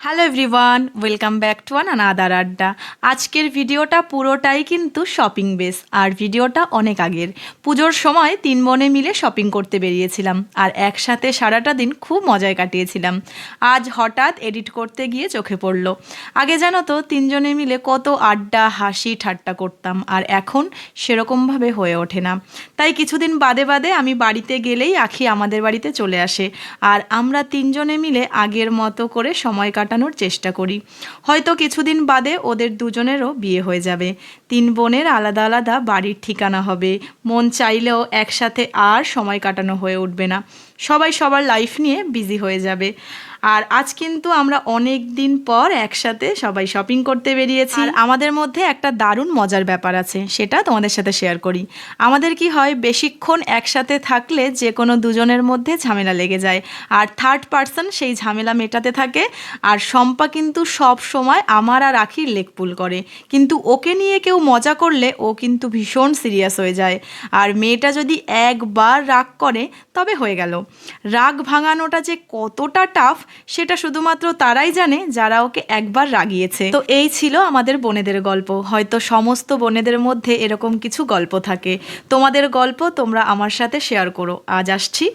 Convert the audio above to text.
Hello everyone, welcome back to another আড্ডা। আজকের ভিডিওটা পুরোটাই কিন্তু শপিং বেস, আর ভিডিওটা অনেক আগের। পুজোর সময় 3 বোনে মিলে শপিং করতে বেরিয়েছিলাম, আর একসাথে সারাটা দিন খুব মজায় কাটিয়েছিলাম। আজ হঠাৎ এডিট করতে গিয়ে চোখে পড়লো, আগে জানো তো 3 জনে মিলে কত আড্ডা হাসি ঠাট্টা করতাম, আর এখন সেরকমভাবে হয়ে ওঠে না। তাই কিছুদিন বাদে বাদে আমি বাড়িতে গেলেই আখি আমাদের বাড়িতে চলে আসে, আর আমরা 3 জনে মিলে আগের মতো করে সময় কাটানোর চেষ্টা করি। হয়তো কিছুদিন বাদে ওদের দুজনেরও বিয়ে হয়ে যাবে, 3 বোনের আলাদা আলাদা বাড়ির ঠিকানা হবে। মন চাইলেও একসাথে আর সময় কাটানো হয়ে উঠবে না, সবাই সবার লাইফ নিয়ে বিজি হয়ে যাবে। আর আজ কিন্তু আমরা অনেক দিন পর একসাথে সবাই শপিং করতে বেরিয়েছি, আর আমাদের মধ্যে একটা দারুণ মজার ব্যাপার আছে, সেটা তোমাদের সাথে শেয়ার করি। আমাদের কি হয়, বেশিক্ষণ একসাথে থাকলে যে কোনো দুজনের মধ্যে ঝামেলা লেগে যায়, আর থার্ড পার্সন সেই ঝামেলা মেটাতে থাকে। আর শম্পা কিন্তু সব সময় আমার আর আখির লেগ পুল করে, কিন্তু ওকে নিয়ে কেউ মজা করলে ও কিন্তু ভীষণ সিরিয়াস হয়ে যায়। আর মেয়েটা যদি একবার রাগ করে তবে হয়ে গেল। রাগ ভাঙানোটা যে কতটা টাফ সেটা শুধুমাত্র তারাই জানে যারা ওকে একবার রাগিয়েছে। তো এই ছিল আমাদের বোনেদের গল্প। হয়তো সমস্ত বোনেদের মধ্যে এরকম কিছু গল্প থাকে। তোমাদের গল্প তোমরা আমার সাথে শেয়ার করো। আজ আসছি।